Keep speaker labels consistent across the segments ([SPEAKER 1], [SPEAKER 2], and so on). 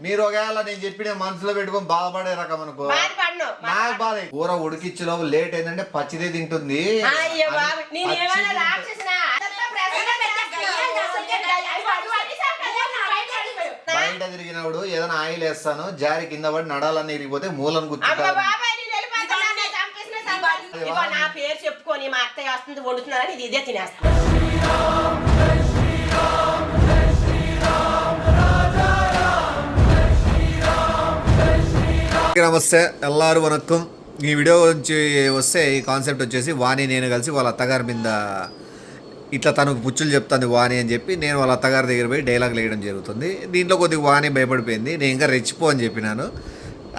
[SPEAKER 1] మీరు ఒకవేళ నేను చెప్పిన మనసులో పెట్టుకొని బాధపడే రకం అనుకో నాకు బాధ. కూర ఉడికిచ్చి లోపు లేట్ అయిందంటే పచ్చిదే తింటుంది. బయట తిరిగినప్పుడు ఏదైనా ఆయిల్ వేస్తాను, జారి కింద పడి నడాలని ఇరిగిపోతే మూలను గుర్తుంటాను.
[SPEAKER 2] నా పేరు చెప్పుకొని మా అత్తయ్య వస్తుంది వండుతున్నారని ఇది ఇదే తినేస్తాను.
[SPEAKER 1] నమస్తే ఎల్లారు వనక్కం. ఈ వీడియో నుంచి వస్తే ఈ కాన్సెప్ట్ వచ్చేసి వాణి నేను కలిసి వాళ్ళ అత్తగారి మీద ఇట్లా తనకు పుచ్చులు చెప్తుంది వాణి అని చెప్పి నేను వాళ్ళ అత్తగారి దగ్గర పోయి డైలాగ్ వేయడం జరుగుతుంది. దీంట్లో కొద్దిగా వాణి భయపడిపోయింది, నేను ఇంకా రెచ్చిపో అని చెప్పినాను.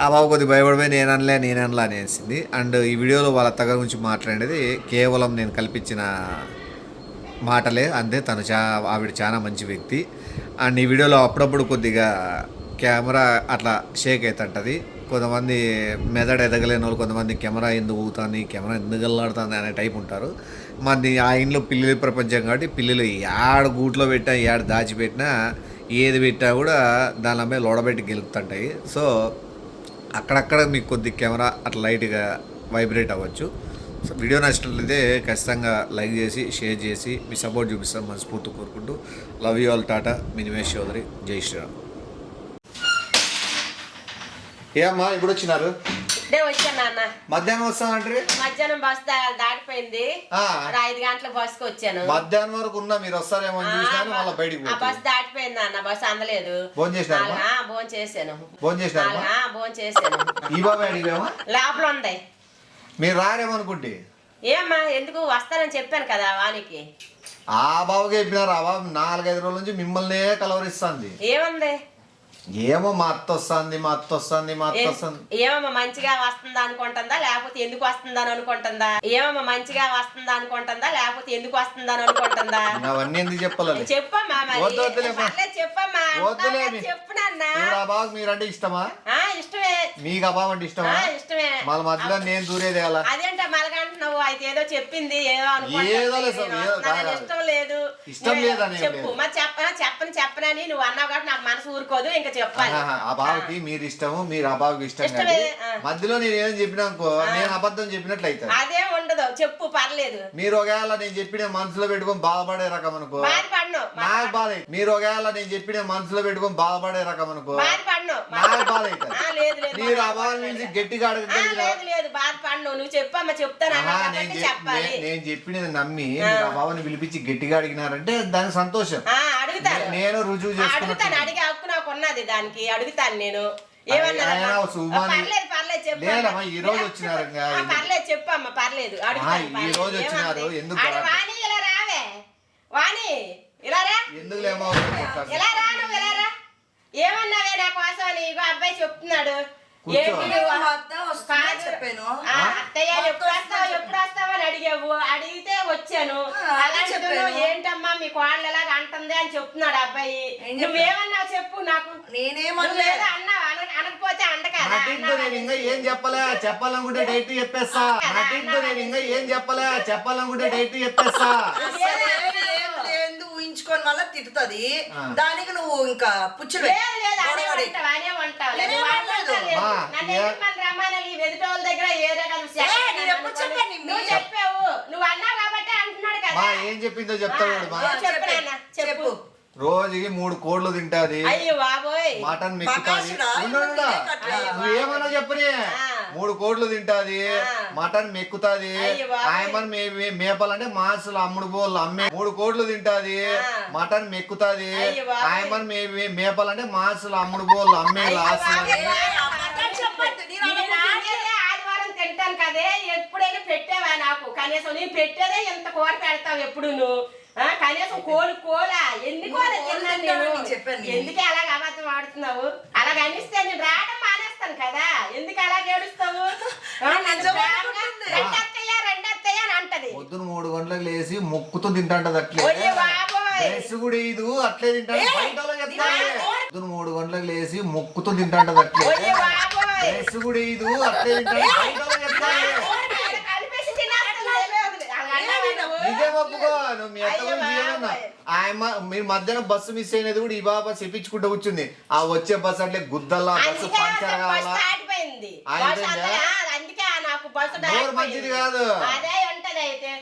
[SPEAKER 1] ఆ బాబు కొద్దిగా భయపడిపోయి నేననలా అనేసింది. అండ్ ఈ వీడియోలో వాళ్ళ అత్తగారి గురించి మాట్లాడేది కేవలం నేను కల్పించిన మాటలే అంతే. తను ఆవిడ చాలా మంచి వ్యక్తి. అండ్ ఈ వీడియోలో అప్పుడప్పుడు కొద్దిగా కెమెరా అట్లా షేక్ అవుతుంటుంది. కొంతమంది మెదడు ఎదగలేని వాళ్ళు కొంతమంది కెమెరా ఎందుకు ఊగుతుంది, కెమెరా ఎందుకు వెళ్ళాడుతుంది అనే టైప్ ఉంటారు. మంది ఆ ఇంట్లో పిల్లల ప్రపంచం కాబట్టి పిల్లలు ఏడ గూట్లో పెట్టినా ఏడ దాచిపెట్టినా ఏది పెట్టినా కూడా దాని మీద లోడబెట్టి గెలుపుతుంటాయి. సో అక్కడక్కడ మీకు కొద్ది కెమెరా అట్లా లైట్గా వైబ్రేట్ అవ్వచ్చు. సో వీడియో నచ్చినట్లయితే ఖచ్చితంగా లైక్ చేసి షేర్ చేసి మీ సపోర్ట్ చూపిస్తాను మనస్ఫూర్తి కోరుకుంటూ. Love you all. టాటా. మీ నిమేష్ చౌదరి. జై శ్రీరామ్. ఏమ్మా ఇప్పుడు వచ్చినారు?
[SPEAKER 2] వచ్చాను అన్న.
[SPEAKER 1] మధ్యాహ్నం వస్తానంటే
[SPEAKER 2] మధ్యాహ్నం బస్ దాటిపోయింది. 5 గంటల బస్కి వచ్చాను.
[SPEAKER 1] మధ్యాహ్నం వరకు ఉన్నా మీరు వస్తారేమో చూసాను. మళ్ళీ బయటికి
[SPEAKER 2] బస్ దాటిపోయింది అన్న. బస్ అందలేదు.
[SPEAKER 1] ఫోన్ చేశాను.
[SPEAKER 2] ఫోన్ చేశాను.
[SPEAKER 1] ఫోన్ చేశాను.
[SPEAKER 2] ఫోన్ చేశాను.
[SPEAKER 1] ఈ బాబు అడిగామా?
[SPEAKER 2] లోపల ఉంది.
[SPEAKER 1] మీరు రారేమనుకుంటే
[SPEAKER 2] ఏమ్మా ఎందుకు వస్తానని చెప్పాను కదా వానికి.
[SPEAKER 1] ఆ బాబుకి చెప్పినారు. ఆ బాబు 4-5 రోజుల నుంచి మిమ్మల్నే కలవరిస్తుంది.
[SPEAKER 2] ఏముంది?
[SPEAKER 1] ఏమో మా అత్త వస్తుంది.
[SPEAKER 2] ఏమమ్మా మంచిగా వస్తుందా అనుకుంటుందా లేకపోతే ఎందుకు వస్తుందని అనుకుంటుందా? ఏమమ్మా మంచిగా వస్తుందా అనుకుంటుందా లేకపోతే ఎందుకు వస్తుందని అనుకుంటుందా?
[SPEAKER 1] అవన్నీ ఎందుకు చెప్పాలి?
[SPEAKER 2] చెప్పమ్మా చెప్పమ్మా. చెప్పునన్నా.
[SPEAKER 1] ఆ బాబు మీరంటే ఇష్టమా?
[SPEAKER 2] ఇష్టమే.
[SPEAKER 1] మీకు ఆ బాబు అంటే ఇష్టమా?
[SPEAKER 2] ఇష్టమే.
[SPEAKER 1] మళ్ళీ మధ్యలో నేను దూరేది ఎలా?
[SPEAKER 2] అదేంట మలగంటున్నావు? అయితే ఏదో చెప్పింది ఏదో ఇష్టం లేదు.
[SPEAKER 1] ఇష్టం లేదని
[SPEAKER 2] చెప్పు. మరి చెప్పనని నువ్వు అన్నావు కాబట్టి నాకు మనసు ఊరుకోదు. ఇంకా చెప్పాలి.
[SPEAKER 1] ఆ బాబుకి మీరు ఇష్టము, మీరు ఆ బాబుకి ఇష్టం. మధ్యలో నేను ఏం చెప్పినా అనుకో నేను అబద్ధం చెప్పినట్లయితే
[SPEAKER 2] అదే ఉండదు. చెప్పు పర్లేదు.
[SPEAKER 1] మీరు ఒకవేళ నేను చెప్పిన మనసులో పెట్టుకొని బాధపడే రకం అనుకో నాకు బాధ. మీరు ఒకవేళ నేను చెప్పిన మనసులో పెట్టుకొని బాధపడే రకం అనుకో నాకు బాధ అవుతుంది. మీరు ఆ బాధ నుంచి గట్టిగా
[SPEAKER 2] లేదు బాధపడను. నువ్వు చెప్పమ్మా చెప్తాను.
[SPEAKER 1] నేను చెప్పినది నమ్మి ఆ బాబుని పిలిపించి గట్టిగా అడిగినారంటే దానికి సంతోషం.
[SPEAKER 2] అడుగుతాను.
[SPEAKER 1] నేను రుజువు చేసుకున్నాను.
[SPEAKER 2] అడిగే హక్కు నాకు ఉన్నది. దానికి అడుగుతాను నేను.
[SPEAKER 1] ఈ రోజు వచ్చినారు.
[SPEAKER 2] పర్లేదు చెప్పమ్మా పర్లేదు.
[SPEAKER 1] ఈ రోజు వచ్చినారు. ఎందుకు
[SPEAKER 2] వాణి ఇలా రావే. వాణి ఇలా రా.
[SPEAKER 1] ఎందుకు
[SPEAKER 2] ఇలా రా. నువ్వు ఇలా రా. ఏమన్నావే నా కోసం? ఇగో అబ్బాయి చెప్తున్నాడు. అత్తయ్య ఎప్పుడు వస్తావు అని అడిగావు. అడిగితే వచ్చాను. ఏంటమ్మా మీ కోళ్ళ ఎలాగ అంటుంది అని చెప్తున్నాడు అబ్బాయి. నువ్వేమన్నావు చెప్పు నాకు. నేనేమన్నా అన్నావు? అనకపోతే అంట కదా.
[SPEAKER 1] నేను ఇంకా ఏం చెప్పాలనుకుంటే డైరెక్ట్ చెప్పేస్తా. నేను ఇంకా ఏం చెప్పాలనుకుంటే డైరెక్ట్ చెప్పేస్తా.
[SPEAKER 3] ఊహించుకొని మళ్ళీ తిట్టుతుంది. దానికి నువ్వు ఇంకా పుచ్చులు
[SPEAKER 1] ఏం చెప్పిందో చెప్తాడు. రోజుకి 3 కోళ్ళు తింటాది. మటన్ మెక్కుతాది. నువ్వేమన్నా చెప్పని 3 కోళ్ళు తింటాది. మటన్ మెక్కుతాది. ఆయమని మేపాలంటే మాసులు అమ్ముడు పోళ్ళు అమ్మే 3 కోళ్ళు తింటాది. మటన్ మెక్కుతాది. ఆయమని మేపాలంటే మాసులు అమ్ముడు పోళ్ళు అమ్మే
[SPEAKER 2] తింటాను కదే. ఎప్పుడైనా పెట్టావా నాకు? కనీసం నేను పెట్టేదే ఇంత కూర పెడతావు ఎప్పుడు నువ్వు. కనీసం కోలా ఎన్ని కోల తిన్నాను నేను. ఎందుకు అలాగ అబద్ధం ఆడుతున్నావు? అలాగ అనిస్తే నేను రావడం మానేస్తాను కదా. ఎందుకు అలాగ ఏడుస్తావు? రెండత్తయ్య అని అంటది.
[SPEAKER 1] పొద్దున 3 గంటలకు లేసి మొక్కుతూ తింటాంటది. అట్లే కూడా ఇది అట్లే తింటాడు. పొద్దున 3 గంటలకు లేసి మొక్కుతూ తింటాంటది. అట్లే కూడా ఇది అట్లే తింటాడు. నిజం ఒప్పుకో. నువ్వు మీ అత్త గురించి ఏమన్నా ఆయమ్మ మీరు మధ్యాహ్నం బస్సు మిస్ అయినది కూడా ఈ బాబా చెప్పించుకుంటూ కూర్చుంది. ఆ వచ్చే బస్సు అంటే గుద్దల్లా బస్సు
[SPEAKER 2] అందుకే
[SPEAKER 1] పంచర్
[SPEAKER 2] బస్సు
[SPEAKER 1] కావాలా
[SPEAKER 2] ఆగిపోయింది.
[SPEAKER 1] ఆగిపోయిందా?
[SPEAKER 2] బస్సు అందుకే నాకు బస్సు
[SPEAKER 1] డోర్ మంచిది కాదు.
[SPEAKER 2] అదే ఉంటది అయితే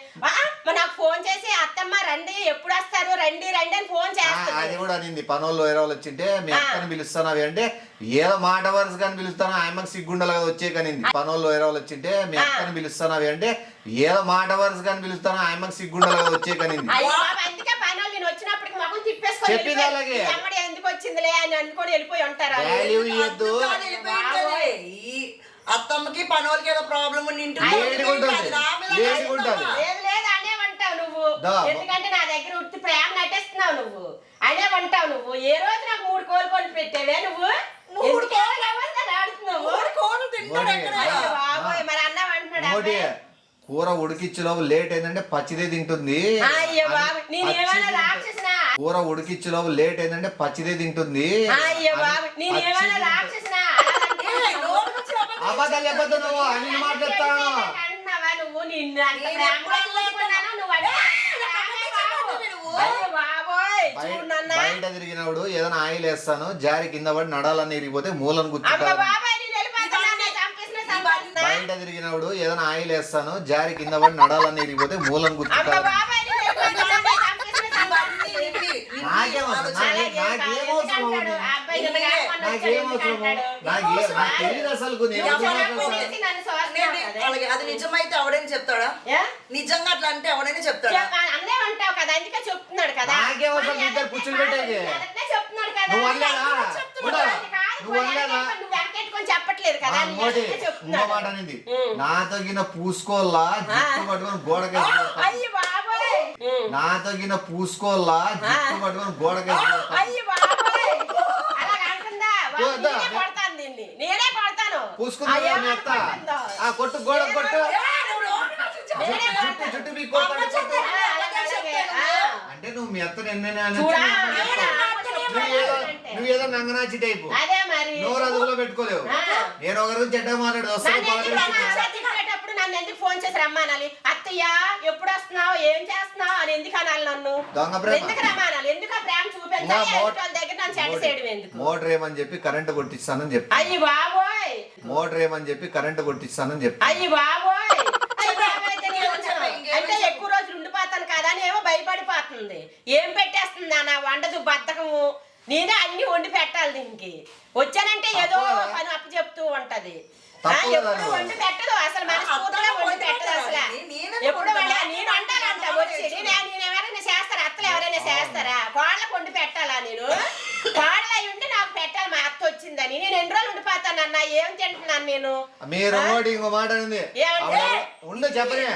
[SPEAKER 2] మరి నాకు ఫోన్ చేసి అత్తమ్మ రండి ఎప్పుడు వస్తారు రండి రండి అని ఫోన్ చేస్తాను.
[SPEAKER 1] అది కూడా అనింది. పనుల్లో వేరే వాళ్ళు వచ్చింటే మీ అక్కని పిలుస్తాను అంటే ఏదో మాట వరుస కానీ పిలుస్తాను ఆయమ్మకి సిగ్గుండాలి కదా వచ్చే కనింది. పనుల్లో వేరే వాళ్ళు వచ్చింటే మీ అక్కని పిలుస్తాను అంటే ఏదో మాట వరుస కానీ పిలుస్తాను ఆయమ్మకి సిగ్గుండాలి కదా వచ్చే కనింది.
[SPEAKER 2] అందుకే పని నేను వచ్చినప్పటికి మొహం తిప్పేసుకొని
[SPEAKER 1] చెప్పింది అలాగే.
[SPEAKER 2] అమ్మడి ఎందుకు వచ్చిందిలే అని అనుకొని వెళ్ళిపోయి ఉంటారు.
[SPEAKER 1] వాల్యూ ఇవ్వద్దు.
[SPEAKER 3] ఈ అత్తమ్మకి పనులకి ఏదో ప్రాబ్లం
[SPEAKER 2] లేదు లేదు అనేవంటావు నువ్వు.
[SPEAKER 1] దా.
[SPEAKER 2] ఎందుకంటే నా దగ్గర ఉత్తి ప్రేమ నటిస్తున్నావు నువ్వు అనేవంటావు నువ్వు. ఏ రోజు నాకు 3 కోళ్ళు కొని పెట్టేవే నువ్వు?
[SPEAKER 3] 3
[SPEAKER 2] కోళ్ళు ఆడుతున్నావు. అయ్యో బాబోయ్, మరి అన్నావు అంటున్నాడు
[SPEAKER 1] నోటి
[SPEAKER 2] అబ్బాయి.
[SPEAKER 1] కూర ఉడికిచ్చులో లేట్ అయిందంటే పచ్చిదే తింటుంది.
[SPEAKER 2] అయ్యో బాబు, నేనేమైనా రాక్షసునా?
[SPEAKER 1] కూర ఉడికిచ్చులో లేట్ అయిందంటే పచ్చిదే తింటుంది.
[SPEAKER 2] అయ్యో బాబు, నేనేమైనా రాక్షసునా?
[SPEAKER 1] అబద్ధాలు చెప్పొద్దు నువ్వు అని మాట్లాడతాను.
[SPEAKER 2] అంటున్నావా నువ్వు? నిన్ను అంత ప్రేమగా చూసుకున్నాను నువ్వు అంటే అయ్యో బాబోయ్, చూడు నాన్న.
[SPEAKER 1] బయట తిరిగినప్పుడు ఏదైనా ఆయిల్ వేస్తాను జారి కింద పడి నడాలని ఇరిగిపోతే మూలను
[SPEAKER 2] అబ్బా
[SPEAKER 1] గుర్తుంటాను.
[SPEAKER 2] బాబాయ్, నేను వెళ్ళిపోతున్నా, చంపేసినా చంపేసినా.
[SPEAKER 1] బయట తిరిగినప్పుడు ఏదైనా ఆయిల్ వేస్తాను జారి కింద పడి నడాలని ఇరిగిపోతే మూలను
[SPEAKER 2] అబ్బా
[SPEAKER 1] గుర్తుంటాను.
[SPEAKER 2] బాబాయ్, నేను వెళ్ళిపోతున్నా, చంపేసినా చంపేసినా.
[SPEAKER 1] నాకేమవసరం
[SPEAKER 2] అంటాడు, ఆ అబ్బాయి నిన్న కాక మొన్న వచ్చాడు,
[SPEAKER 1] నాకేమవసరము
[SPEAKER 2] అంటాడు.
[SPEAKER 1] నాకు తెలియదు అసలు నేను
[SPEAKER 2] నువ్వు
[SPEAKER 1] ఎందుకు
[SPEAKER 2] చెప్పు,
[SPEAKER 1] మాట్లాడతాను?
[SPEAKER 2] తెలిసి నన్ను చూస్తున్నావు కదా.
[SPEAKER 3] అది నిజమైతే ఎవడైనా చెప్తాడా?
[SPEAKER 2] ఏ?
[SPEAKER 3] నిజంగా అట్లా అంటే ఎవడైనా చెప్తాడా?
[SPEAKER 2] అన్నే అంటావు కదా, అందుకే చెప్తున్నాడు కదా.
[SPEAKER 1] నాకే అవసరం ఇద్దరు పుచ్చులు పెట్టేది.
[SPEAKER 2] అదట్నే చెప్తున్నాడు కదా.
[SPEAKER 1] నువ్వు అనలేదా?
[SPEAKER 2] చెప్తున్నాడు.
[SPEAKER 1] ఉండు.
[SPEAKER 2] అది కాదు,
[SPEAKER 1] నువ్వు అనలేదా?
[SPEAKER 2] నువ్వు వెనకెట్టుకొని చెప్పట్లేదు కదా.
[SPEAKER 1] ఆ, ఇంకోటి
[SPEAKER 2] అదట్నే
[SPEAKER 1] ఇంకో
[SPEAKER 2] చెప్తున్నాడు.
[SPEAKER 1] మాట అనేది నాతో గిన పూసుకోల్లా జుట్టు పట్టుకొని గోడకేసి
[SPEAKER 2] అయ్యి బాబోయ్.
[SPEAKER 1] నాతో గిన పూసుకోల్లా జుట్టు పట్టుకొని గోడకేసి
[SPEAKER 2] అయ్యి బాబోయ్. అలాగ అంటుందా? బాబు,
[SPEAKER 1] వద్దా?
[SPEAKER 2] నేనే కొడతాను దీన్ని. నేనే కొడతాను.
[SPEAKER 1] పూసుకుందా
[SPEAKER 2] అయ్యో,
[SPEAKER 1] మీ అత్త?
[SPEAKER 2] కొడుతుందో.
[SPEAKER 1] ఆ కొట్టు గోడ కొట్టు
[SPEAKER 2] నేనే
[SPEAKER 1] జుట్టు
[SPEAKER 2] కొడతాను.
[SPEAKER 1] జుట్టు మీ కొట్టాడు కొట్టు.
[SPEAKER 2] అలాగే, అలాగే.
[SPEAKER 1] అంటే నువ్వు మీ అత్తని ఎన్నైనా
[SPEAKER 2] చూడా,
[SPEAKER 1] నువ్వేదో నంగనాచి టైపు
[SPEAKER 2] అదే మరి.
[SPEAKER 1] నోరు అదుపులో పెట్టుకోలేవు. నేను ఒకరి చెడ్డ మాట్లాడు
[SPEAKER 2] నన్ను ఎందుకు
[SPEAKER 1] వస్తాను
[SPEAKER 2] రమ్మన్నా? తిట్టేటప్పుడు నన్ను ఎందుకు ఫోన్ చేసి రమ్మనాలి? అత్తయ్య ఎప్పుడు వస్తున్నావు, ఏం చేస్తున్నావు అని ఎందుకు అనాలి నన్ను?
[SPEAKER 1] దొంగ ప్రేమ.
[SPEAKER 2] ఎందుకు రమ్మనాలి? ఎందుకు ఆ ప్రేమ చూపించాలి? ఎదుటి వాళ్ళ దగ్గర నన్ను చెడ్డ చేయడం ఎందుకు?
[SPEAKER 1] మోటర్ ఏమని చెప్పి కరెంటు కొట్టిస్తానని చెప్పి
[SPEAKER 2] అయ్యి బాబోయ్.
[SPEAKER 1] మోటర్ ఏమని చెప్పి కరెంటు కొట్టిస్తానని చెప్పి
[SPEAKER 2] అయ్యి బాబోయ్. అయ్యి బాబోయ్ అయితే నేను ఉంచను. అంటే ఎక్కువ రోజులు ఉండిపోతాను కదా అని ఏమో భయపడిపోతుంది. ఏం పెట్టేస్తుంది నా వండదు బద్ధకము. నేనే అన్ని వండి పెట్టాలి దీనికి. వచ్చానంటే ఏదో పని అప్పు చెప్తూ ఉంటది. ఎప్పుడు వండి పెట్టదు అసలు, మనస్ఫూర్తిగా వండి పెట్టదు అసలు. ఎప్పుడు నేను అంటానంట వచ్చి నేనేమైనా చేస్తారా? అత్తలు ఎవరైనా చేస్తారా? కోళ్ళకు వండి పెట్టాలా నేను? కోళ్ళ ఉండి నాకు పెట్టాలి మా అత్త వచ్చిందని. నేను ఎన్ని రోజులు ఉండిపోతానన్నా? ఏం తింటున్నాను నేను?
[SPEAKER 1] మీరు ఇంకో మాట ఉంది ఉండు చెప్పనే.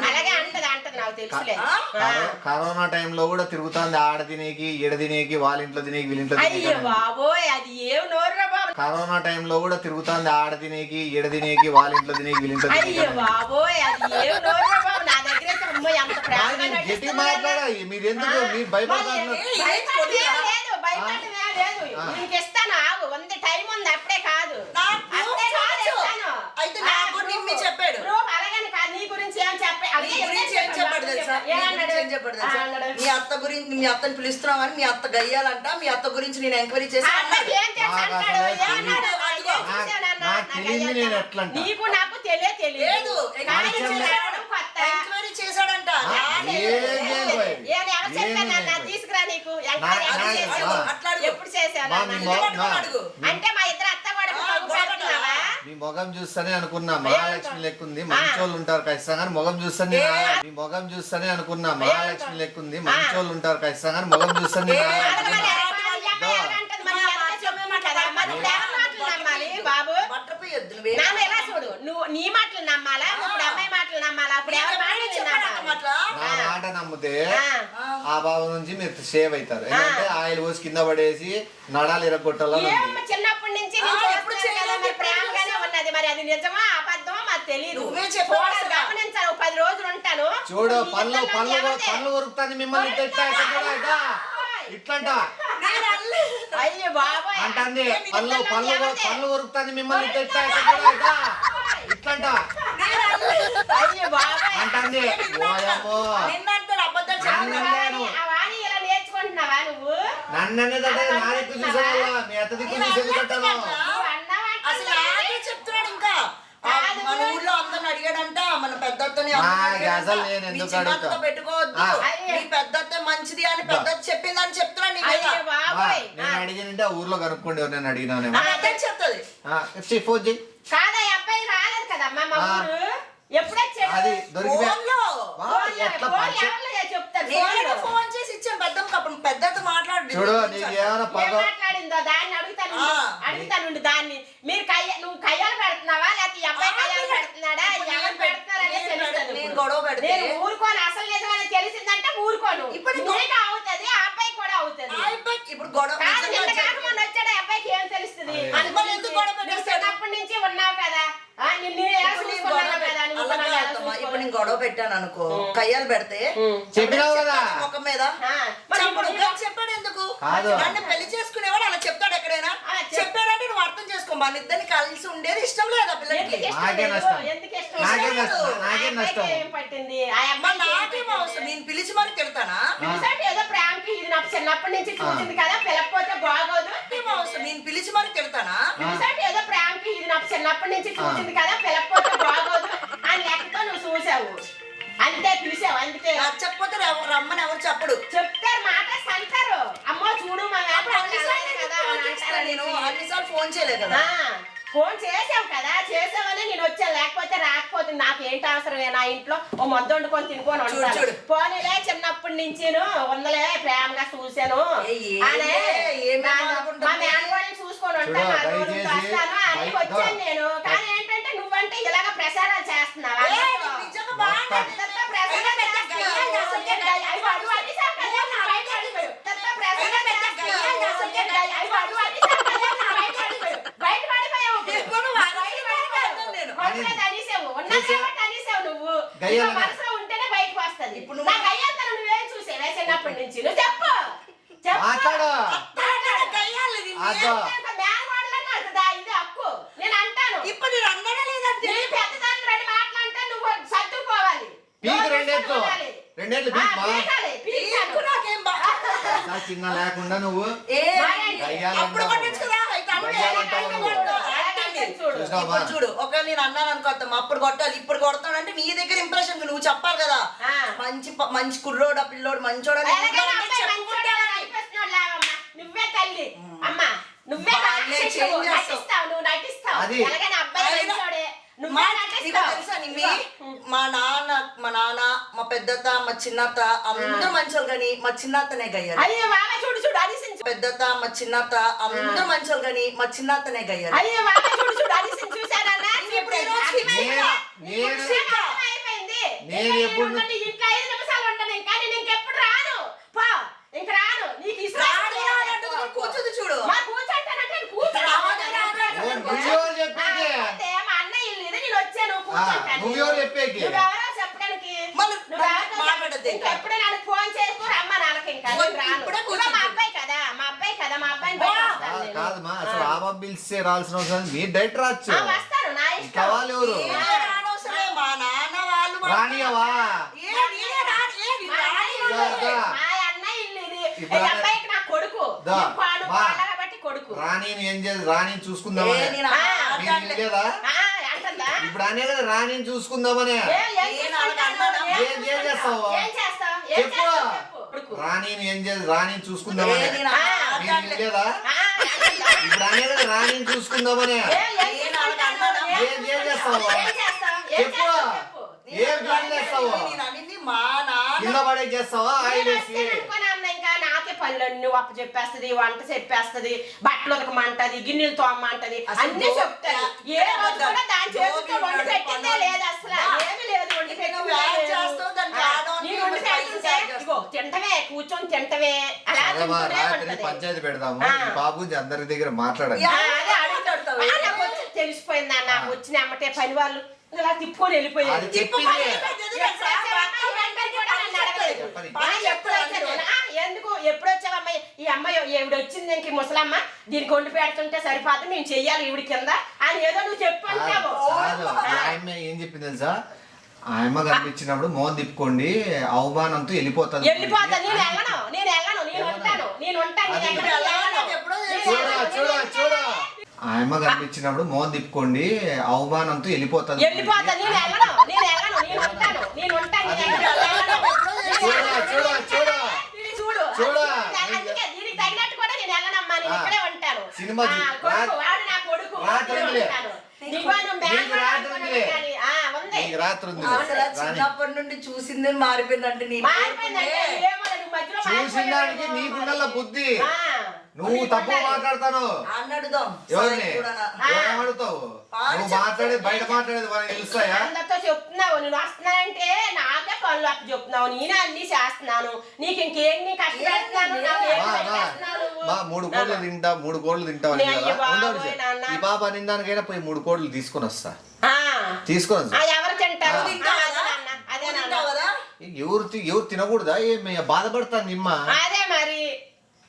[SPEAKER 2] అలాగే అంటది నాకు తెలుసులే.
[SPEAKER 1] కరోనా టైంలో కూడా తిరుగుతుంది ఆడ తినేకి ఈడ తినేకి వాళ్ళ ఇంట్లో తినేకి వీళ్ళ ఇంట్లో
[SPEAKER 2] అయ్యో
[SPEAKER 1] తినేకి.
[SPEAKER 2] బాబోయ్, అది ఏం నోరురా బాబు.
[SPEAKER 1] కరోనా టైంలో కూడా తిరుగుతుంది ఆడ తినేకి ఈడ తినేకి వాళ్ళ ఇంట్లో తినేకి వీళ్ళ ఇంట్లో తినేకి.
[SPEAKER 2] అయ్యో బాబోయ్, అది ఏం నోరురా బాబు. నా దగ్గర అయితే అమ్మో ఎంత ప్రేమగా
[SPEAKER 1] గట్టి
[SPEAKER 2] నటిస్తున్నాడు.
[SPEAKER 1] మాట్లాడాలి మీరు ఎందుకు మీరు భయపడుతున్నారు?
[SPEAKER 2] భయపడటమే లేదు, భయపడటమే లేదు. నీకు ఇస్తాను, ఆగు, ఉంది టైం ఉంది, అప్పుడే కాదు. అప్పుడే కాదు, ఇస్తాను.
[SPEAKER 3] అయితే నాకు నిమ్మి చెప్పాడు.
[SPEAKER 2] బ్రో, అలాగని కాదు, నీ గురించి ఏం చెప్పే
[SPEAKER 3] నీ గురించి ఏం చెప్పాడు తెలుసా? మీ అత్త గురించి మీ అత్తని పిలుస్తున్నామని మీ అత్త గయ్యాలంట, మీ అత్త గురించి నేను ఎంక్వైరీ చేసి అన్నాడు.
[SPEAKER 2] ఏం తెలుసు అంటాడు? ఏమన్నాడు? అయ్యో, చూశానన్నా,
[SPEAKER 1] నాకు తెలియదు నేను ఎట్లా అంటా.
[SPEAKER 2] నీకు నాకు తెలియదు. కానీ చూడడం కొత్త.
[SPEAKER 3] ఎంక్వైరీ చేశాడంట.
[SPEAKER 2] ఎవరు చెప్పానన్నా? తీసుకురా నీకు ఎంక్వైరీ ఎప్పుడు చేశావు? ఎప్పుడు చేశావు? అంటే మా ఇద్దరు అత్త కూడా పెడుతున్నావా?
[SPEAKER 1] మీ మొగం చూస్తానే అనుకున్నా మహాలక్ష్మి లెక్కుంది మంచోళ్ళు ఉంటారు ఖచ్చితంగా అని మొగం చూస్తానే మీ మొగం చూస్తానే అనుకున్నా మహాలక్ష్మి లెక్కుంది మంచోళ్ళు ఉంటారు ఖచ్చితంగా అని మొగం చూస్తానే
[SPEAKER 2] బాబు
[SPEAKER 3] పట్టపోయొద్దు
[SPEAKER 2] నాన్న ఎలా చూడు, నువ్వు నీ మాటలు నమ్మాలా? ఇప్పుడు అమ్మాయి మాటలు నమ్మాలా? అప్పుడు ఎవరి మాటలు నమ్మాలా?
[SPEAKER 1] నా మాట నమ్మితే ఆ బాబు నుంచి మీరు సేవ్ అవుతారు. ఎందుకంటే ఆయిల్ పోసి కింద పడేసి నడాలు ఇరగొట్టాలని ఉంది.
[SPEAKER 2] ఏమో చిన్నప్పటి నుంచి నేను చూస్తున్నాను కదా, మరి ప్రేమగానే ఉన్నది. మరి అది నిజమా అబద్ధమా మాకు తెలియదు. గమనించాను, 10 రోజులు ఉంటాను.
[SPEAKER 1] చూడు పళ్ళు కొరుకుతుంది మిమ్మల్ని ఇట్లంట
[SPEAKER 2] అయ్యో బాబాయ్
[SPEAKER 1] అంటే పళ్ళు కొరుకుతుంది మిమ్మల్ని ఇట్లంట
[SPEAKER 2] అయ్యో బాబాయ్
[SPEAKER 1] అంటే ఓయమ్మో
[SPEAKER 3] నిన్నంటాడు అబద్ధాలు చెప్పాడు.
[SPEAKER 2] అవా
[SPEAKER 1] నన్ను అనేదంటే నా దిక్కు చూసేవాళ్ళ మీ అత్త దిక్కు చూసేది
[SPEAKER 3] అసలు ఆగే చెప్తున్నాడు ఇంకా మన ఊర్లో అందరిని అడిగాడంట మన పెద్దత్తని
[SPEAKER 1] అసలు నేను ఎందుకు అడుగుతా
[SPEAKER 3] పెట్టుకోవద్దు మీ పెద్దత్తే మంచిది అని పెద్దత్త చెప్పిందని చెప్తున్నాడు నీ మీద
[SPEAKER 1] నేను అడిగినంటే ఆ ఊర్లో కనుక్కోండి నేను అడిగినానేమో
[SPEAKER 3] చెప్తుంది
[SPEAKER 1] ఫోన్ చేయి
[SPEAKER 2] కాదా అబ్బాయి రాలేదు కదమ్మా మా ఊరు ఎప్పుడొచ్చాడు
[SPEAKER 1] అది దొరికిపోయా
[SPEAKER 3] నేను ఫోన్ చేసి ఇచ్చాను పెద్దమ్మకి అప్పుడు పెద్దతో మాట్లాడు
[SPEAKER 1] చూడు నీకు ఏమైనా
[SPEAKER 2] మాట్లాడిందో దాన్ని అడుగుతాను దాన్ని మీరు నువ్వు కయ్యాలు పెడుతున్నావా లేకపోతే ఈ అబ్బాయి కయ్యాలు పెడుతున్నాడా ఎవరు పెడుతున్నారనే తెలుస్తుంది
[SPEAKER 3] నేను గొడవ పెడితే
[SPEAKER 2] నేను ఊరుకోను అసలు నిజమని తెలిసిందంటే ఊరుకోను ఇప్పుడు నీకు అవుతుంది ఆ అబ్బాయి కూడా అవుతుంది
[SPEAKER 3] ఇప్పుడు గొడవ
[SPEAKER 2] మొన్న వచ్చాడు ఆ అబ్బాయికి ఏం తెలుస్తుంది చిన్నప్పటి నుంచి ఉన్నావు కదా
[SPEAKER 3] ఇప్పుడు నేను గొడవ పెట్టాను అనుకో కయ్యాలు పెడితే
[SPEAKER 1] చెప్పినావు కదా
[SPEAKER 3] ముఖం మీద చెప్పాడు ఎందుకు నన్ను పెళ్లి చేసుకునేవాడు అలా చెప్తాడు ఎక్కడైనా చెప్పాడంటే నువ్వు అర్థం చేసుకో మన ఇద్దరిని కలిసి ఉండేది ఇష్టం లేదా పిల్లలకి నాకేం అవసరం నేను పిలిచి మరి తిడతానా
[SPEAKER 2] ఏదో ప్రేమకి ఇది నాకు చిన్నప్పటి నుంచి చూసింది కదా పిలకపోతే బాగోదు
[SPEAKER 3] ఏం అవసరం నేను పిలిచి మరి తిడతానా
[SPEAKER 2] ఏదో ప్రేమకి ఇది నాకు చిన్నప్పటి నుంచి చూసింది కదా పిలకపోతే బాగోదు అని లెక్కతో నువ్వు చూసావు అంతే పిలిచావు అందుకే
[SPEAKER 3] చెప్పకపోతే రమ్మని ఎవరు చెప్పడు
[SPEAKER 2] చెప్తారు మాట సంటారు అమ్మో చూడు
[SPEAKER 3] నేను అన్నిసార్లు ఫోన్ చేయలేదు కదా
[SPEAKER 2] ఫోన్ చేసావు కదా చేసావని నేను వచ్చాను లేకపోతే రాకపోతే నాకు ఏంటి అవసరమే నా ఇంట్లో ఓ మొద్దు వండుకొని తినుకొని ఉంటాను పోనీలే చిన్నప్పటి నుంచి ఉందలే ప్రేమగా చూసాను మా మేనగోళ్ళని చూసుకొని ఉంటాను వస్తాను అని వచ్చాను నేను కానీ ఏంటంటే నువ్వంటే ఇలాగ ప్రసారాలు చేస్తున్నావా నువ్వు మనసులో ఉంటేనే బయటకు వస్తుంది ఇప్పుడు నువ్వేం చూసేవా చిన్నప్పటి నుంచి నువ్వు చెప్పు ఇది హక్కు నేను అంటాను
[SPEAKER 3] ఇప్పుడు నేను అన్నడా లేదంటే
[SPEAKER 2] పెద్దదాన్ని రెండు మాటలంటే నువ్వు సర్దుకోవాలి
[SPEAKER 1] చిన్న లేకుండా నువ్వు
[SPEAKER 3] చూడు ఒకవేళ నేను అన్నాను అనుకోద్దాం అప్పుడు కొట్టాలి ఇప్పుడు కొడతానంటే నీ దగ్గర ఇంప్రెషన్ నువ్వు చెప్పాలి కదా మంచి కుర్రోడు పిల్లోడు మంచోడు
[SPEAKER 2] నువ్వే తల్లి అమ్మా నువ్వే నువ్వు నటిస్తావు
[SPEAKER 3] మా నాన్న మా పెద్దత్త మా చిన్నత్త అందరూ మంచోళ్ళు కానీ మా చిన్నత్తనే గయ్యారు
[SPEAKER 2] చూడు చూడు
[SPEAKER 3] పెద్దత్త మా చిన్నత్త అందరూ మంచోళ్ళు కానీ మా చిన్నత్తనే గయ్యారు
[SPEAKER 1] నేను ఎప్పుడు
[SPEAKER 2] ఇంట్లో 5 నిమిషాలు ఉంటాను ఇంకా నేను ఇంకెప్పుడు రాను ఇంక రాను నీకు ఇష్టం
[SPEAKER 3] కూర్చుంది చూడు
[SPEAKER 2] కూర్చుంటానంటే కూర్చో ఎప్పుడే నాకు ఫోన్ చేసుకో రమ్మ నాన్నకి ఇంకా మా అబ్బాయి కదా మా అబ్బాయిని
[SPEAKER 1] కాదమ్మా అసలు ఆ పిలిస్తే రావాల్సిన అవసరం మీరు డైరెక్ట్ రావచ్చు
[SPEAKER 2] వస్తారు నా ఇష్టం
[SPEAKER 1] ఎవరు
[SPEAKER 3] మా నాన్న వాళ్ళు
[SPEAKER 1] రానియవా
[SPEAKER 2] మా అన్న ఇల్లు ఇది అబ్బాయికి నా కొడుకు కొడుకు
[SPEAKER 1] రాణిని ఏం చేసి రాణిని చూసుకుందామని లేదా ఇప్పుడు అనే కదా రాణిని చూసుకుందామని ఏం చేస్తావు చెప్పు రాణిని ఏం చేసి రాణిని చూసుకుందామని లేదా ఇప్పుడు అనే కదా రాణిని చూసుకుందామని ఏం చేస్తావు చెప్పు ఏం ప్లాన్ చేస్తావు కింద పడే చేస్తావా ఆయిల్ వేసి
[SPEAKER 2] నాకే పనులన్నీ అప్పు చెప్పేస్తుంది వంట చెప్పేస్తుంది బట్టలు ఉతకమంటది గిన్నెలు తోమంటది అన్ని చెప్తాను ఏ రోజు కూడా దాని చేతితో వండి పెట్టిందే లేదు అసలు ఏమి లేదు వండి తింటవే కూర్చొని తింటవే అలా
[SPEAKER 1] పంచాయతీ పెడదాము బాబు అందరి దగ్గర మాట్లాడాలి
[SPEAKER 2] తెలిసిపోయింది అన్న వచ్చిన అమ్మటే పని వాళ్ళు ఇలా తిప్పుకొని వెళ్ళిపోయారు ఎందుకు ఎప్పుడు వచ్చావమ్మా ఈ అమ్మాయి ఈవిడ వచ్చింది ఇంక ముసలమ్మ దీనికి వండి పెడుతుంటే సరిపోతుంది మేము చెయ్యాలి ఈవిడ కింద అని ఏదో నువ్వు చెప్పావు
[SPEAKER 1] ఏం చెప్పింది తెలుసా ఆయమ్మ కనిపించినప్పుడు మోహన్ తిప్పుకోండి అవమానంతో వెళ్ళిపోతాను
[SPEAKER 2] నేను ఉంటాను నేను ఉంటాను నేను
[SPEAKER 1] అది
[SPEAKER 2] ఎక్కడికి వెళ్ళను.
[SPEAKER 3] నాకు ఎప్పుడో
[SPEAKER 2] నేను
[SPEAKER 1] చూడా
[SPEAKER 2] వెళ్ళను,
[SPEAKER 1] చూడా
[SPEAKER 2] నేను
[SPEAKER 1] చూడా
[SPEAKER 2] వెళ్ళను.
[SPEAKER 1] ఆయమ్మ కనిపించినప్పుడు మోహన్ తిప్పుకోండి అవమానంతో వెళ్ళిపోతుంది
[SPEAKER 2] వెళ్ళిపోతా నేను వెళ్ళను నేను ఉంటాను నేను ఎక్కడికి వెళ్ళను.
[SPEAKER 1] చూడా చూడా చూడా
[SPEAKER 2] చూడు
[SPEAKER 1] చూడు.
[SPEAKER 2] అందుకే దీనికి తగినట్టు కూడా నేను వెళ్ళనమ్మా నేను ఇక్కడే ఉంటాను
[SPEAKER 1] సినిమా
[SPEAKER 2] కొడుకు వాడు నా కొడుకు
[SPEAKER 1] రాత్రి
[SPEAKER 2] ఇక్కడే
[SPEAKER 1] ఉందిలే.
[SPEAKER 2] ఉంటాను. నీకు నువ్వు బ్యాంక్
[SPEAKER 1] నీకు రాత్రి ఉందిలే.
[SPEAKER 2] ఉంది
[SPEAKER 1] నీకు రాత్రి ఉంది
[SPEAKER 3] అసలు చిన్నప్పటి నుండి చూసింది మారిపోయిందంటే నీ
[SPEAKER 2] మారిపోయిందంటే ఏమో నువ్వు మధ్యలో
[SPEAKER 1] చూసిన దానికి
[SPEAKER 2] మారిపోయావు.
[SPEAKER 1] నీకున్న బుద్ధి
[SPEAKER 2] ఆ.
[SPEAKER 1] నువ్వు తప్పు మాట్లాడతాను
[SPEAKER 3] అన్నడుదాం
[SPEAKER 1] ఎవరిని
[SPEAKER 3] సాయి కూడానా?
[SPEAKER 1] ఏమడుతావు నువ్వు మాట్లాడేది బయట మాట్లాడేది మనకి తెలుస్తాయా
[SPEAKER 2] అందరితో చెప్తున్నావు నువ్వు వస్తున్నానంటే నాకే పనులు అప్పు చెప్తున్నావు నేనే అన్ని చేస్తున్నాను నీకు ఇంకేం నీ కష్టపెడుతున్నాను నాకు ఏం
[SPEAKER 1] మా
[SPEAKER 2] పెట్టేస్తున్నావు నువ్వు?
[SPEAKER 1] మా 3 కోళ్ళు తింటావు అని
[SPEAKER 2] అయ్యో
[SPEAKER 1] కదా
[SPEAKER 2] బాబోయ్
[SPEAKER 1] ఉండవు
[SPEAKER 2] నాన్న.
[SPEAKER 1] ఈ పాప నిందానికైనా పోయి 3 కోళ్ళు తీసుకొని వస్తా
[SPEAKER 2] ఆ.
[SPEAKER 1] తీసుకొని వస్తా
[SPEAKER 2] ఎవరు తింటారు
[SPEAKER 3] నువ్వు తింటావు
[SPEAKER 2] అదే
[SPEAKER 3] కదా?
[SPEAKER 2] నాన్న, అదే
[SPEAKER 3] నువ్వు
[SPEAKER 2] నాన్న.
[SPEAKER 3] తింటావు కదా?
[SPEAKER 1] ఎవరు తినకూడదా బాధపడతాను నిమ్మ
[SPEAKER 2] అదే మరి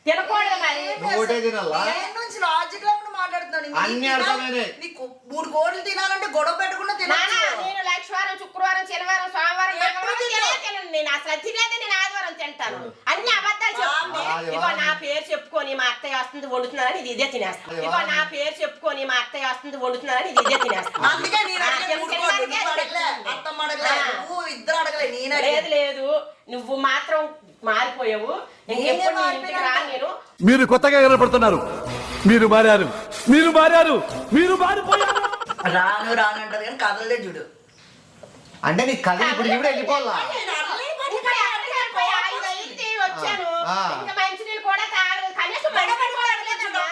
[SPEAKER 2] తినకూడదు మరి
[SPEAKER 1] నువ్వు ఒకటే తినాలా
[SPEAKER 3] నేను నుంచి లాజిక్ గా మాట్లాడుతున్నాను నీకు
[SPEAKER 1] అన్ని
[SPEAKER 3] తినాలి-
[SPEAKER 1] అర్థమైనాయి.
[SPEAKER 3] నీకు 3 కోట్లు తినాలంటే గొడవ పెట్టకుండా
[SPEAKER 2] నాన్న
[SPEAKER 3] తినాలి
[SPEAKER 2] నేను లక్షవారం శుక్రవారం శనివారం సోమవారం
[SPEAKER 3] ఎప్పుడు
[SPEAKER 2] మంగళవారం
[SPEAKER 3] తింటావు?
[SPEAKER 2] తినను నేను అసలు తినేది నేను ఆదివారం తింటాను అన్ని అబద్ధాలు చెప్తుంది
[SPEAKER 1] అది
[SPEAKER 2] ఇగో నా పేరు చెప్పుకొని మా అత్తయ్య వస్తుంది వండుతున్నారని ఇది ఇదే తినేస్తాను
[SPEAKER 1] అది
[SPEAKER 2] ఇగో నా పేరు చెప్పుకొని మా అత్తయ్య వస్తుంది వండుతున్నారని ఇది ఇదే తినేస్తాను
[SPEAKER 3] అందుకే నేను
[SPEAKER 2] ఆ,
[SPEAKER 3] అడిగే 3 కోట్లు
[SPEAKER 2] తినడానికే
[SPEAKER 3] నువ్వు అడగలే
[SPEAKER 2] తెచ్చుకుంది.
[SPEAKER 3] అత్తమ్మ అడగలే
[SPEAKER 2] ఆ.
[SPEAKER 3] నువ్వు ఇద్దరు అడగలే నేను
[SPEAKER 2] లేదు
[SPEAKER 3] అడిగేది.
[SPEAKER 2] లేదు నువ్వు మాత్రం మారిపోయావు ఇంకెప్పుడు నీ ఇంటికి రా నేను
[SPEAKER 4] మీరు కొత్తగా ఏర్పడుతున్నారు మీరు మారిపోయారు
[SPEAKER 3] రాను రాను అంటది కానీ కదలలే చూడు
[SPEAKER 1] అంటే నీకు కథ ఇప్పుడు ఇప్పుడు వెళ్ళిపోవాలా
[SPEAKER 2] ఇంకా ఎక్కడికి వెళ్ళిపోయా? 5 అయింది, వచ్చాను
[SPEAKER 1] ఆ.
[SPEAKER 2] ఇంకా మంచినీళ్ళు కూడా తాగలేదు కనీసం మంచినీళ్ళు కూడా ఇవ్వలేదమ్మా.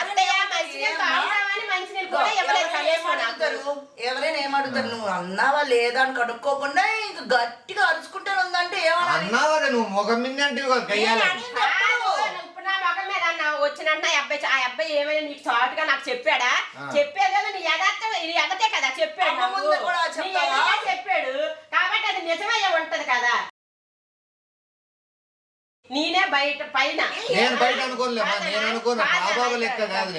[SPEAKER 2] అత్తయ్య మంచినీళ్ళు తాగుతామని మంచినీళ్ళు కూడా ఇవ్వలేదు కనీసం నాకు.
[SPEAKER 3] ఎవరైనా ఏమడుగుతారు నువ్వు అన్నావా లేదా అని కనుక్కోకుండా ఇంకా గట్టిగా అరుచుకుంటే ఉందంటే ఏమన్నా
[SPEAKER 1] అన్నావా నువ్వు మొగం మింది అంటే గయ్యాలని
[SPEAKER 2] కాదు, ఇప్పుడు నా మొఖం మీద అన్నావు వచ్చినట్టు ఆ అబ్బాయి ఏమైనా నీకు చాటుగా నాకు చెప్పాడా చెప్పేది కదా నీ ఎగతే కదా చెప్పాడు
[SPEAKER 3] అమ్మ
[SPEAKER 2] నాకు.
[SPEAKER 3] ముందు కూడా
[SPEAKER 2] నీ
[SPEAKER 3] చెప్తావా?
[SPEAKER 2] ఎదురుగా చెప్పాడు కాబట్టి అది నిజమయ్యే ఉంటది కదా నేనే బయట పైన
[SPEAKER 1] నేను బయట అనుకోనులేమ్మా నేను అనుకోను బాబాబు లెక్క కాదు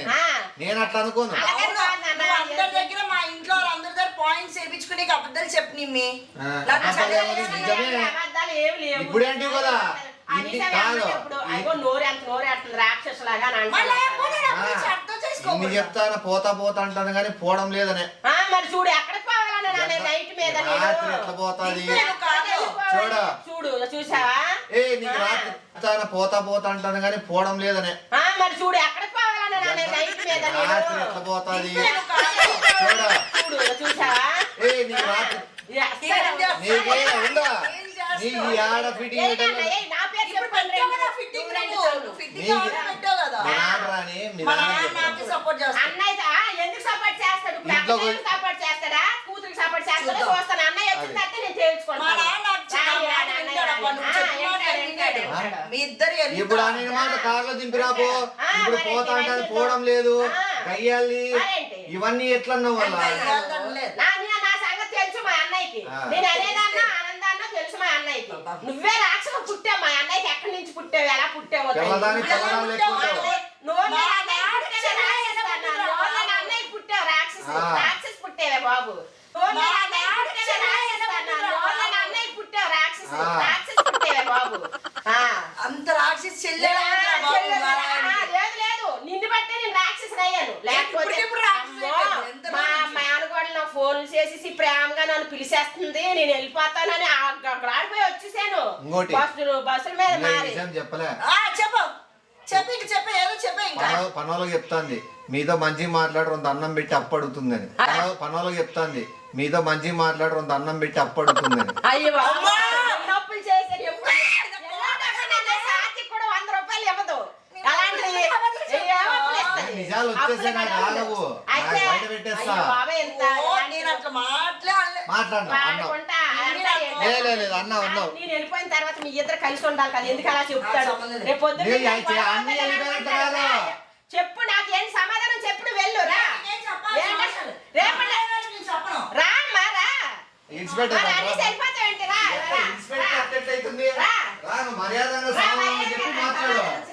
[SPEAKER 1] నేను అట్లా అనుకోను
[SPEAKER 2] అలాగే
[SPEAKER 3] అవును, నువ్వు అందరి దగ్గర మా ఇంట్లో అందరి దగ్గర పాయింట్స్ వేయించుకుని అబద్ధాలు చెప్పు నిమ్మి
[SPEAKER 1] ఆ,
[SPEAKER 3] నాకు
[SPEAKER 1] అబద్ధాలు
[SPEAKER 3] చదివే
[SPEAKER 1] నిజమే.
[SPEAKER 2] అబద్ధాలు ఏమి లేవు
[SPEAKER 1] ఇప్పుడేంటి కదా?
[SPEAKER 2] అనిత
[SPEAKER 1] కాదు.
[SPEAKER 2] ఇప్పుడు అయ్యో నోరేస్తుంది రాక్షసులాగా అని
[SPEAKER 3] మళ్ళీ
[SPEAKER 2] అంటారు.
[SPEAKER 3] లేకపోతే నా గురించి అర్థం
[SPEAKER 1] ఇన్ని
[SPEAKER 3] చేసుకోకూడదు.
[SPEAKER 1] చెప్తాను పోతా అంటాను కానీ పోవడం లేదనే
[SPEAKER 2] మరి చూడు ఎక్కడికి పోవాలన్నా నేను నైట్ మీద నేను.
[SPEAKER 1] రాత్రి ఎట్లా పోతాది
[SPEAKER 3] నేను కాదు.
[SPEAKER 1] చూడు.
[SPEAKER 2] చూడు చూసావా
[SPEAKER 1] నీకు రాత్రి చెప్తాను పోతా అంటాను కానీ పోవడం లేదనే
[SPEAKER 2] మరి చూడు ఎక్కడికి పోవాలన్నా నేను నైట్ మీద నేను.
[SPEAKER 1] రాత్రి ఎట్లా పోతాది
[SPEAKER 3] నేను కాదు.
[SPEAKER 1] చూడు.
[SPEAKER 2] చూడు చూసావా
[SPEAKER 1] నీకు రాత్రి
[SPEAKER 2] ఇది అస్సలు
[SPEAKER 3] ఏం చేస్తావు?
[SPEAKER 1] నీకే ఉందా
[SPEAKER 3] ఏం చేస్తావు?
[SPEAKER 1] నీకు ఈ ఆడ ఫిట్టింగ్
[SPEAKER 2] ఏయ్ నాన్న, ఏయ్ నా పేరు
[SPEAKER 3] ఇప్పుడు
[SPEAKER 2] చెప్పండి
[SPEAKER 3] పెట్టావు కదా
[SPEAKER 2] రెండు.
[SPEAKER 3] ఫిట్టింగ్
[SPEAKER 2] నువ్వు రెండు
[SPEAKER 3] నువ్వు.
[SPEAKER 2] సార్లు.
[SPEAKER 3] ఫిట్టింగ్
[SPEAKER 1] నీకు-
[SPEAKER 3] ఆర్డర్ పెట్టావు కదా
[SPEAKER 1] మీ నాన్న రాని మీ
[SPEAKER 3] మా
[SPEAKER 1] నాన్న
[SPEAKER 3] నాన్న
[SPEAKER 1] చెప్పాడు.
[SPEAKER 3] నాకు సపోర్ట్ చేస్తాడు
[SPEAKER 2] అన్నయ్య ఎందుకు సపోర్ట్ చేస్తాడు ఇప్పుడు
[SPEAKER 1] ఇంట్లో
[SPEAKER 2] అక్కయ్యకి సపోర్ట్ చేస్తాడా కూతురికి సపోర్ట్ చేస్తాడా
[SPEAKER 3] చూద్దాం.
[SPEAKER 2] చూస్తాను అన్నయ్య వచ్చిన తర్వాత నేను
[SPEAKER 3] మా
[SPEAKER 2] తేల్చుకుంటాను
[SPEAKER 3] నాన్న నాకు చెప్పిన
[SPEAKER 2] రాని,
[SPEAKER 3] మాట
[SPEAKER 2] రాని, అన్నయ్య
[SPEAKER 3] వింటాడు అబ్బా, నువ్వు
[SPEAKER 2] రాని.
[SPEAKER 3] చెప్పిన మాట
[SPEAKER 2] వింటాడు,
[SPEAKER 3] వింటాడు.
[SPEAKER 2] వింటాడు.
[SPEAKER 3] మీ ఇద్దరు ఎంత-
[SPEAKER 1] ఇప్పుడు అనే మాట కార్లో దింపిరాపో ఇప్పుడు
[SPEAKER 2] మరేంటి,
[SPEAKER 1] పోతా అంటాను
[SPEAKER 2] మరేంటి?
[SPEAKER 1] పోవడం లేదు
[SPEAKER 2] ఆ.
[SPEAKER 1] గయ్యాలి
[SPEAKER 2] మరేంటి?
[SPEAKER 1] ఇవన్నీ ఎట్లన్నావు వల్ల
[SPEAKER 3] అయ్యాలని లేదు.
[SPEAKER 2] నా సంగతి తెలుసు మా అన్నయ్యకి
[SPEAKER 1] ఆ.
[SPEAKER 2] నేను అనేదాన్నా ఆనందాన్నా తెలుసు మా అన్నయ్యకి నువ్వే రాక్షసు పుట్టావు మా అన్నయ్యకి ఎక్కడి నుంచి పుట్టావు ఎలా పుట్టావో
[SPEAKER 1] తెల్లదాని
[SPEAKER 2] తెలియదు.
[SPEAKER 1] తెల్లదాని లెక్క ఉంటావు.
[SPEAKER 2] నోరు
[SPEAKER 3] మా
[SPEAKER 2] అన్నయ్య పుట్టావే రాక్షసు అన్నా. నోరు అన్నయ్య పుట్టావు రాక్షసు
[SPEAKER 1] ఆ.
[SPEAKER 2] రాక్షసు పుట్టావే బాబు నోరు
[SPEAKER 3] మా
[SPEAKER 2] అన్నయ్య పుట్టావే రాక్షసు అన్నా. నోరు అన్నయ్య పుట్టావు రాక్షసు
[SPEAKER 1] ఆ.
[SPEAKER 2] రాక్షసు పుట్టావే బాబు
[SPEAKER 3] అంత రాక్షసి చెల్లెలా ఉందిరా బాబు
[SPEAKER 2] చెల్లెలు,
[SPEAKER 3] మా నాయనకి.
[SPEAKER 2] లేదు లేదు నిన్ను బట్టే నేను రాక్షసుని అయ్యాను లేకపోతే
[SPEAKER 3] ఇప్పుడు రాక్షసి
[SPEAKER 2] అమ్మో,
[SPEAKER 3] అయిపోయింది. ఎంత
[SPEAKER 2] మా
[SPEAKER 3] రాక్షసి?
[SPEAKER 2] మేనగోడలు నాకు ఫోన్లు చేసేసి ప్రేమగా నన్ను పిలిచేస్తుంది నేను వెళ్ళిపోతానని అక్కడ ఆడిపోయి వచ్చేసాను
[SPEAKER 1] ఇంకోటి.
[SPEAKER 2] బస్సుల మీద
[SPEAKER 1] ఇంకా ఈ
[SPEAKER 2] మారి
[SPEAKER 1] విషయం చెప్పలే
[SPEAKER 3] చెప్పు చెప్పు ఇంక చెప్పు ఏదో చెప్పు ఇంకా
[SPEAKER 1] పనోళ్ళకి చెప్తాంది మీతో మంచిగా మాట్లాడు రొంత అన్నం పెట్టి అప్పు అడుగుతుందని పనోళ్ళకి చెప్తాంది మీతో మంచిగా మాట్లాడు రొంత అన్నం పెట్టి అప్పు అడుగుతుందని
[SPEAKER 2] అయ్యో
[SPEAKER 3] అమ్మా!
[SPEAKER 2] నొప్పులు చేశాను ఎప్పుడు సాతికి కూడా 100 రూపాయలు ఇవ్వదు అలాంటిది ఏమట్లేదు.
[SPEAKER 1] నిజాలు వచ్చేసాయి నాకు ఆగవు
[SPEAKER 2] అయితే,
[SPEAKER 1] బయట పెట్టేస్తా
[SPEAKER 2] అయ్యో బాబాయ్ ఎంత
[SPEAKER 3] ఓ, నేను అట్లా మాట్లాడలే
[SPEAKER 1] మాట్లాడినా అన్నావు
[SPEAKER 2] వాడుకుంటా
[SPEAKER 1] లేదు అన్నావు అన్నావు
[SPEAKER 2] నేను వెళ్ళిపోయిన తర్వాత మీ ఇద్దరు కలిసి ఉండాలి కదా ఎందుకు అలా చెప్తాడు
[SPEAKER 3] నాకు సంబంధం లేదు.
[SPEAKER 2] రేపు పొద్దున్న
[SPEAKER 1] లేదు,
[SPEAKER 2] మీకు
[SPEAKER 1] అయితే
[SPEAKER 2] గొడవ
[SPEAKER 1] అన్నీ
[SPEAKER 2] అవుతుందని
[SPEAKER 1] వెళ్ళిపోయినట్టు
[SPEAKER 2] అనుకుంటారా?
[SPEAKER 1] కాదు.
[SPEAKER 2] చెప్పు నాకు ఏం సమాధానం చెప్పు వెళ్ళురా
[SPEAKER 3] ఏం చెప్పాలి సమాధానం?
[SPEAKER 2] రేపటి
[SPEAKER 3] నేను చెప్పను
[SPEAKER 2] రా అమ్మా, రా
[SPEAKER 1] ఇన్స్పెక్టర్
[SPEAKER 2] మరి అన్ని సరిపోతావేంటి రా రా.
[SPEAKER 1] ఇన్స్పెక్టర్ ఎట్లయితుంది
[SPEAKER 2] రా.
[SPEAKER 1] రాను మర్యాదగా
[SPEAKER 2] రా,
[SPEAKER 1] సమాధానం
[SPEAKER 2] మర్యాదగా
[SPEAKER 1] చెప్పి
[SPEAKER 2] రా,
[SPEAKER 1] మాట్లాడు
[SPEAKER 2] సమాధానం